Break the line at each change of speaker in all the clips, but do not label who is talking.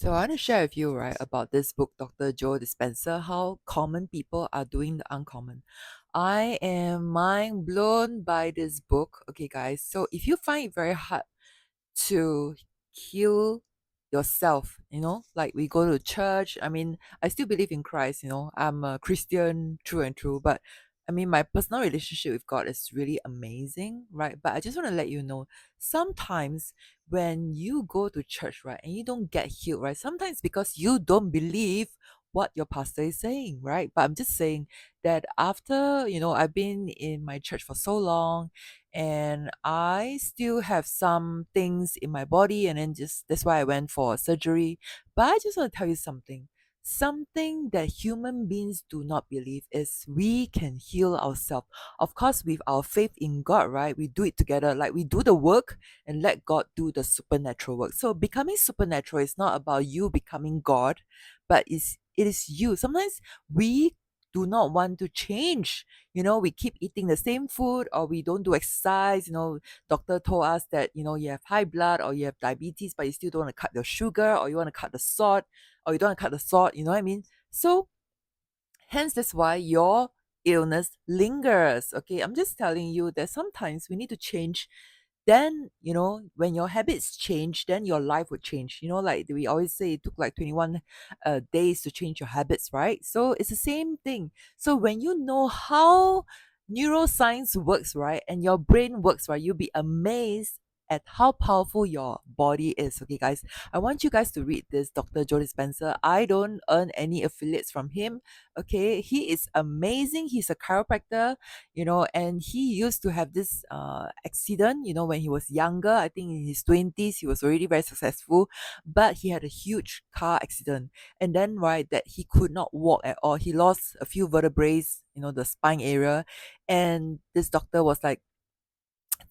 So I want to share with you, right, about this book, Dr. Joe Dispenza, how common people are doing the uncommon. I am mind blown by this book. Okay, guys. So if you find it very hard to heal yourself, like we go to church. I mean, I still believe in Christ, I'm a Christian true and true, but I mean, my personal relationship with God is really amazing, right? But I just want to let you know, sometimes when you go to church, right, and you don't get healed, right, sometimes because you don't believe what your pastor is saying, right? But I'm just saying that after, I've been in my church for so long, and I still have some things in my body, and then just that's why I went for surgery. But I just want to tell you something. Something that human beings do not believe is we can heal ourselves. Of course, with our faith in God, right? We do it together. Like we do the work and let God do the supernatural work. So becoming supernatural is not about you becoming God, but it is you. Sometimes we do not want to change. We keep eating the same food, or we don't do exercise. Doctor told us that, you have high blood or you have diabetes, but you still don't want to cut your sugar, or you want to cut the salt, or you don't want to cut the salt, you know what I mean? So hence that's why your illness lingers. Okay, I'm just telling you that sometimes we need to change. Then, when your habits change, then your life would change. Like we always say, it took like 21 days to change your habits, right? So it's the same thing. So when you know how neuroscience works, right, and your brain works, right, you'll be amazed at how powerful your body is. Okay, guys, I want you guys to read this, Dr. Joe Dispenza. I don't earn any affiliates from him. Okay, he is amazing. He's a chiropractor, and he used to have this accident, when he was younger. I think in his 20s, he was already very successful, but he had a huge car accident. And then, right, that he could not walk at all. He lost a few vertebrae, the spine area. And this doctor was like,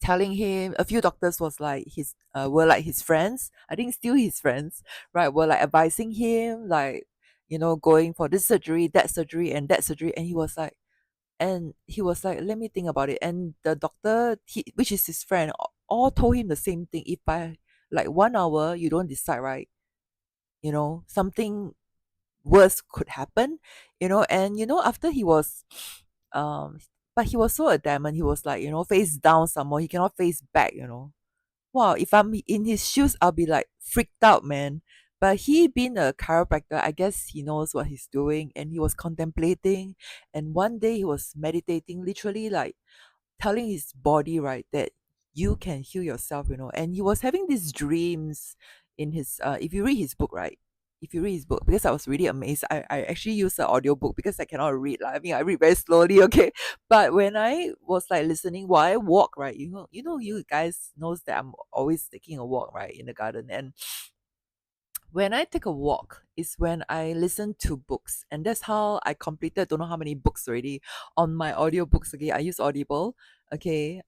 telling him, a few doctors was like his were like his friends, I think still his friends, right, were like advising him, like, going for this surgery, that surgery, and that surgery. And he was like, let me think about it. And the doctor, which is his friend, all told him the same thing. If by like 1 hour you don't decide, right, something worse could happen. And after he was um but he was so adamant. He was like, face down some more, he cannot face back. Wow, if I'm in his shoes, I'll be like freaked out, man. But he being a chiropractor, I guess he knows what he's doing, and he was contemplating. And one day he was meditating, literally like telling his body, right, that you can heal yourself. And he was having these dreams in his if you read his book, right, if you read his book, because I was really amazed. I actually use the audio book because I cannot read. Like, I mean, I read very slowly, okay. But when I was like listening while I walk, right, you guys knows that I'm always taking a walk, right, in the garden. And when I take a walk is when I listen to books. And that's how I completed don't know how many books already on my audiobooks. Okay, I use Audible. Okay.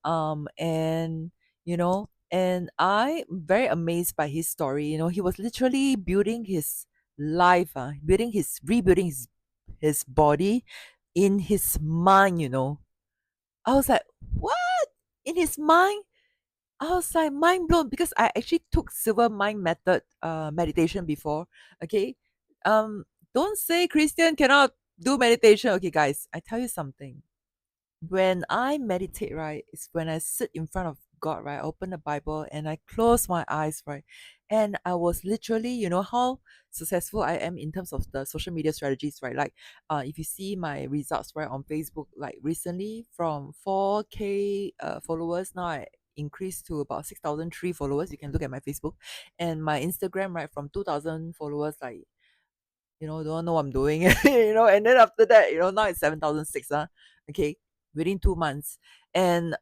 And I'm very amazed by his story. He was literally building his life, rebuilding his body in his mind. I was like, what? In his mind? I was like mind blown because I actually took silver mind method meditation before. Okay. Don't say Christian cannot do meditation. Okay, guys, I tell you something. When I meditate, right, it's when I sit in front of God, right, I open the Bible and I close my eyes, right. And I was literally, how successful I am in terms of the social media strategies, right? Like if you see my results, right, on Facebook, like recently from 4K followers, now I increased to about 6,003 followers. You can look at my Facebook. And my Instagram, right, from 2,000 followers, like, don't know what I'm doing. And then after that, now it's 7,006, okay, within 2 months. And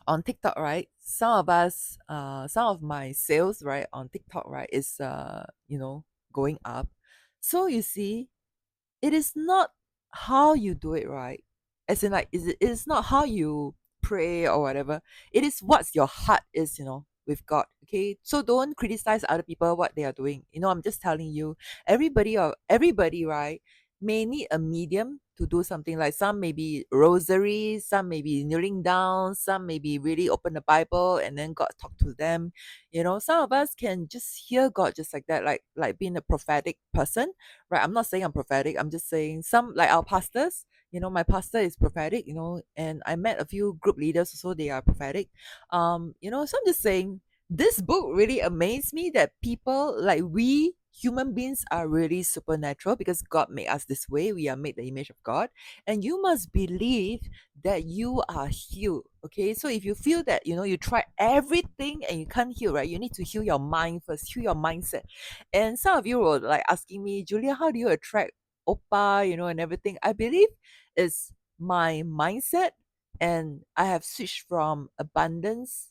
on TikTok, right, some of my sales, right, on TikTok, right, is going up. So you see, it is not how you do it, right? As in, like, it is not how you pray or whatever. It is what's your heart is, with God. Okay. So don't criticize other people what they are doing. I'm just telling you, everybody, right, may need a medium to do something, like some maybe rosary, some maybe kneeling down, some maybe really open the Bible and then God talk to them. Some of us can just hear God just like that, like being a prophetic person, right? I'm not saying I'm prophetic. I'm just saying some, like our pastors. My pastor is prophetic. And I met a few group leaders also. They are prophetic. So I'm just saying this book really amazed me that people like we human beings are really supernatural because God made us this way. We are made the image of God. And you must believe that you are healed. Okay. So if you feel that, you try everything and you can't heal, right? You need to heal your mind first, heal your mindset. And some of you were like asking me, Julia, how do you attract Oppa, and everything? I believe is my mindset, and I have switched from abundance,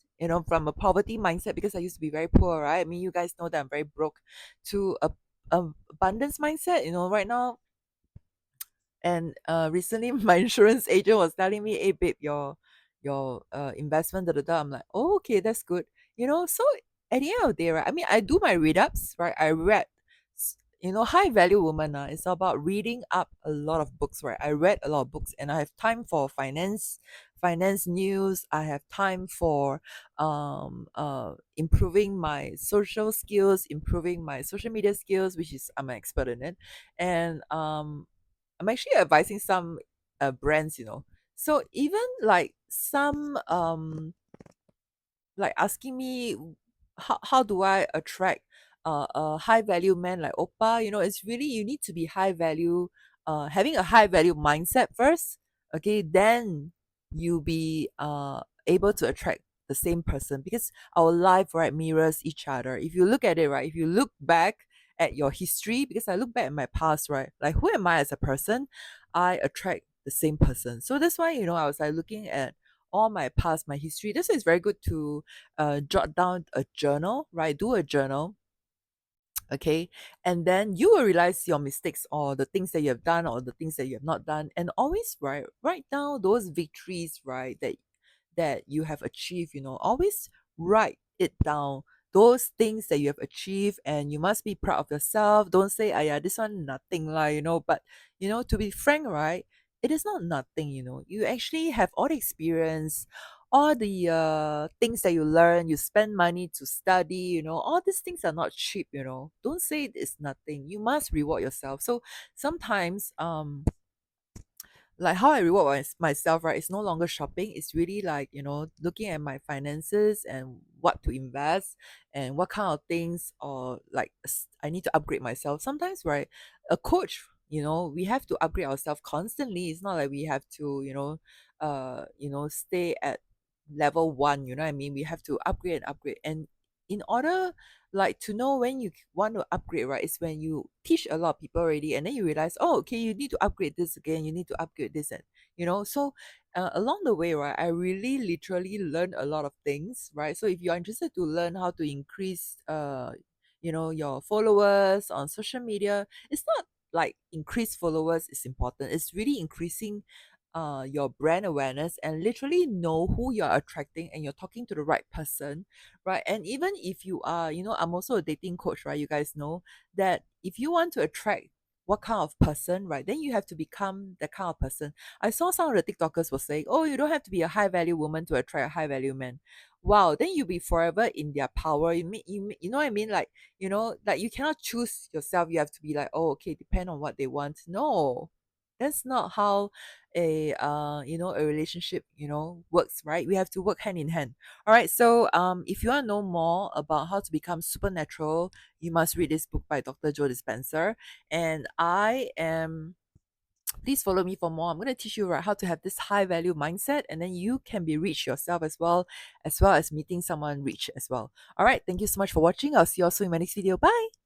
from a poverty mindset because I used to be very poor, right? I mean, you guys know that I'm very broke, to a abundance mindset. Right now, and recently, my insurance agent was telling me, "Hey, babe, your investment, da da da." I'm like, "Oh, okay, that's good." So at the end of the day, right? I mean, I do my read ups, right? I read, high value woman. It's about reading up a lot of books, right? I read a lot of books, and I have time for finance news. I have time for improving my social skills, improving my social media skills, which is I'm an expert in it, and I'm actually advising some brands, So even like some like asking me how do I attract a high value man like Oppa, it's really you need to be high value, having a high value mindset first, okay, then you be able to attract the same person because our life, right, mirrors each other. If you look at it, right, if you look back at your history, because I look back at my past, right, like who am I as a person, I attract the same person. So that's why, I was like looking at all my past, my history. This is very good to jot down a journal, right? Do a journal, okay? And then you will realize your mistakes or the things that you have done or the things that you have not done. And always write down those victories, right? That you have achieved, always write it down. Those things that you have achieved, and you must be proud of yourself. Don't say, "Ah, yeah, this one nothing lah," But to be frank, right, it is not nothing. You actually have all the experience, all the things that you learn. You spend money to study. All these things are not cheap. Don't say it's nothing. You must reward yourself. So sometimes like how I reward myself, right? It's no longer shopping. It's really like, looking at my finances and what to invest and what kind of things, or like I need to upgrade myself. Sometimes, right? A coach, we have to upgrade ourselves constantly. It's not like we have to, stay at level one, you know what I mean? We have to upgrade and upgrade. And in order like to know when you want to upgrade, right, is when you teach a lot of people already and then you realize, oh, okay, you need to upgrade this again, you need to upgrade this, and so along the way, right, I really literally learned a lot of things, right? So if you're interested to learn how to increase your followers on social media, it's not like increase followers is important, it's really increasing your brand awareness and literally know who you're attracting and you're talking to the right person, right? And even if you are, I'm also a dating coach, right? You guys know that if you want to attract what kind of person, right, then you have to become that kind of person. I saw some of the TikTokers were saying, oh, you don't have to be a high value woman to attract a high value man. Wow, then you'll be forever in their power. You know what I mean? Like, like you cannot choose yourself. You have to be like, oh, okay, depend on what they want. No, that's not how a relationship works, right? We have to work hand in hand. All right, so if you want to know more about how to become supernatural, you must read this book by Dr. Joe Dispenza. And please follow me for more. I'm going to teach you, right, how to have this high value mindset, and then you can be rich yourself as well as meeting someone rich as well. All right, thank you so much for watching. I'll see you all soon in my next video. Bye.